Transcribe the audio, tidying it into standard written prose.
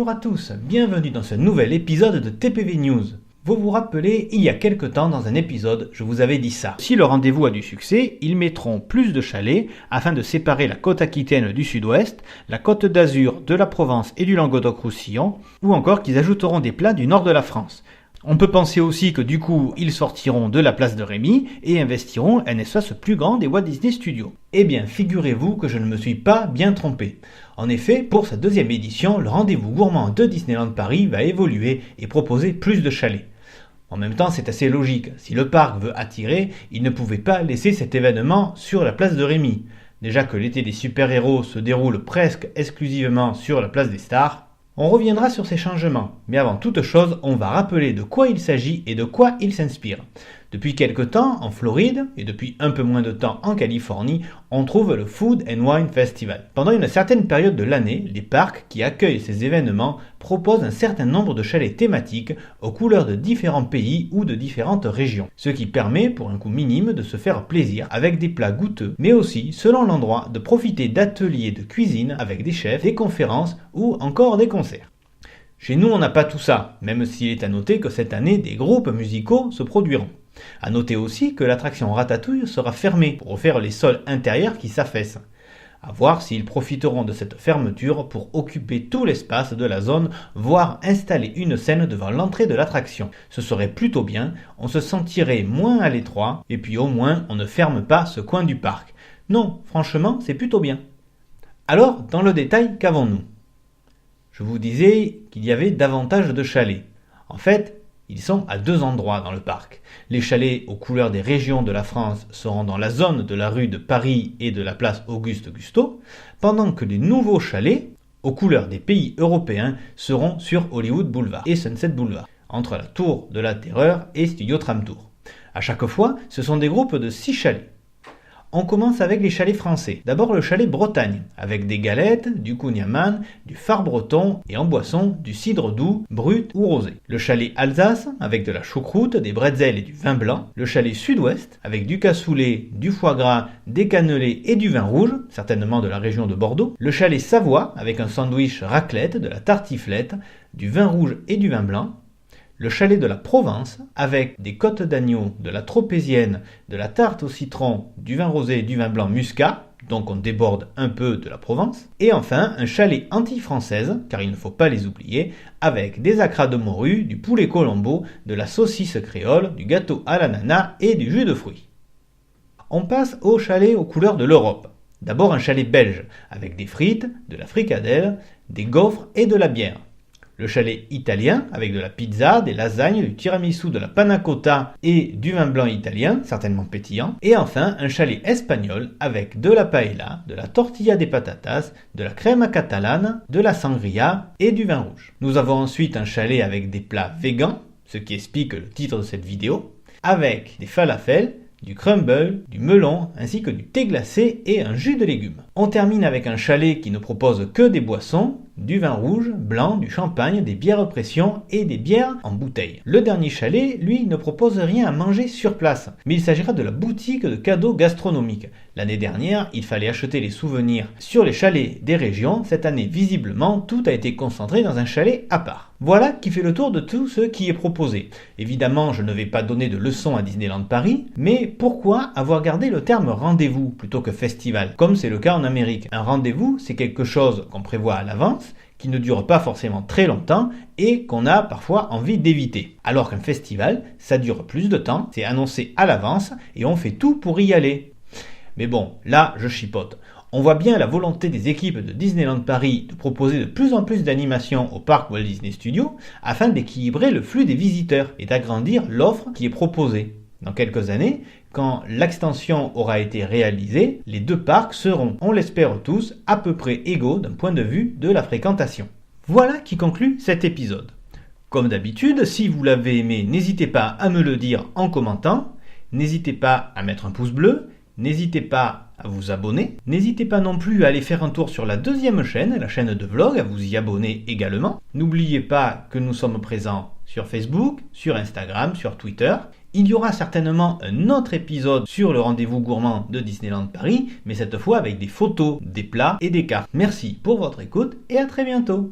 Bonjour à tous, bienvenue dans ce nouvel épisode de TPV News. Vous vous rappelez, il y a quelque temps dans un épisode, je vous avais dit ça. Si le rendez-vous a du succès, ils mettront plus de chalets afin de séparer la côte aquitaine du sud-ouest, la côte d'Azur de la Provence et du Languedoc-Roussillon, ou encore qu'ils ajouteront des plats du nord de la France. On peut penser aussi que du coup, ils sortiront de la place de Rémy et investiront un espace plus grand des Walt Disney Studios. Eh bien, figurez-vous que je ne me suis pas bien trompé. En effet, pour sa deuxième édition, le rendez-vous gourmand de Disneyland Paris va évoluer et proposer plus de chalets. En même temps, c'est assez logique. Si le parc veut attirer, il ne pouvait pas laisser cet événement sur la place de Rémy. Déjà que l'été des super-héros se déroule presque exclusivement sur la place des stars. On reviendra sur ces changements, mais avant toute chose, on va rappeler de quoi il s'agit et de quoi il s'inspire. Depuis quelque temps, en Floride, et depuis un peu moins de temps en Californie, on trouve le Food and Wine Festival. Pendant une certaine période de l'année, les parcs qui accueillent ces événements proposent un certain nombre de chalets thématiques aux couleurs de différents pays ou de différentes régions. Ce qui permet, pour un coût minime, de se faire plaisir avec des plats goûteux, mais aussi, selon l'endroit, de profiter d'ateliers de cuisine avec des chefs, des conférences ou encore des concerts. Chez nous, on n'a pas tout ça, même s'il est à noter que cette année, des groupes musicaux se produiront. A noter aussi que l'attraction Ratatouille sera fermée pour refaire les sols intérieurs qui s'affaissent. À voir s'ils profiteront de cette fermeture pour occuper tout l'espace de la zone, voire installer une scène devant l'entrée de l'attraction. Ce serait plutôt bien, on se sentirait moins à l'étroit, et puis au moins on ne ferme pas ce coin du parc. Non, franchement, c'est plutôt bien. Alors, dans le détail, qu'avons-nous ? Je vous disais qu'il y avait davantage de chalets. En fait, ils sont à deux endroits dans le parc. Les chalets aux couleurs des régions de la France seront dans la zone de la rue de Paris et de la place Auguste-Gusteau, pendant que les nouveaux chalets, aux couleurs des pays européens, seront sur Hollywood Boulevard et Sunset Boulevard, entre la Tour de la Terreur et Studio Tram Tour. À chaque fois, ce sont des groupes de 6 chalets. On commence avec les chalets français. D'abord le chalet Bretagne, avec des galettes, du kouign-amann, du phare breton et en boisson, du cidre doux, brut ou rosé. Le chalet Alsace, avec de la choucroute, des bretzels et du vin blanc. Le chalet Sud-Ouest, avec du cassoulet, du foie gras, des cannelés et du vin rouge, certainement de la région de Bordeaux. Le chalet Savoie, avec un sandwich raclette, de la tartiflette, du vin rouge et du vin blanc. Le chalet de la Provence, avec des côtes d'agneau, de la tropézienne, de la tarte au citron, du vin rosé et du vin blanc muscat, donc on déborde un peu de la Provence. Et enfin, un chalet anti-française, car il ne faut pas les oublier, avec des acras de morue, du poulet colombo, de la saucisse créole, du gâteau à l'ananas et du jus de fruits. On passe au chalet aux couleurs de l'Europe. D'abord un chalet belge, avec des frites, de la fricadelle, des gaufres et de la bière. Le chalet italien, avec de la pizza, des lasagnes, du tiramisu, de la panna cotta et du vin blanc italien, certainement pétillant. Et enfin, un chalet espagnol, avec de la paella, de la tortilla de patatas, de la crema catalane, de la sangria et du vin rouge. Nous avons ensuite un chalet avec des plats végans, ce qui explique le titre de cette vidéo, avec des falafels, du crumble, du melon, ainsi que du thé glacé et un jus de légumes. On termine avec un chalet qui ne propose que des boissons, du vin rouge, blanc, du champagne, des bières pression et des bières en bouteille. Le dernier chalet, lui, ne propose rien à manger sur place, mais il s'agira de la boutique de cadeaux gastronomiques. L'année dernière, il fallait acheter les souvenirs sur les chalets des régions. Cette année, visiblement, tout a été concentré dans un chalet à part. Voilà qui fait le tour de tout ce qui est proposé. Évidemment, je ne vais pas donner de leçons à Disneyland Paris, mais pourquoi avoir gardé le terme rendez-vous plutôt que festival, comme c'est le cas en Amérique? Un rendez-vous, c'est quelque chose qu'on prévoit à l'avance, qui ne dure pas forcément très longtemps et qu'on a parfois envie d'éviter. Alors qu'un festival, ça dure plus de temps, c'est annoncé à l'avance et on fait tout pour y aller. Mais bon, là, je chipote. On voit bien la volonté des équipes de Disneyland Paris de proposer de plus en plus d'animations au parc Walt Disney Studios afin d'équilibrer le flux des visiteurs et d'agrandir l'offre qui est proposée. Dans quelques années, quand l'extension aura été réalisée, les deux parcs seront, on l'espère tous, à peu près égaux d'un point de vue de la fréquentation. Voilà qui conclut cet épisode. Comme d'habitude, si vous l'avez aimé, n'hésitez pas à me le dire en commentant, n'hésitez pas à mettre un pouce bleu, n'hésitez pas à vous abonner, n'hésitez pas non plus à aller faire un tour sur la deuxième chaîne, la chaîne de vlog, à vous y abonner également. N'oubliez pas que nous sommes présents sur Facebook, sur Instagram, sur Twitter. Il y aura certainement un autre épisode sur le rendez-vous gourmand de Disneyland Paris, mais cette fois avec des photos, des plats et des cartes. Merci pour votre écoute et à très bientôt.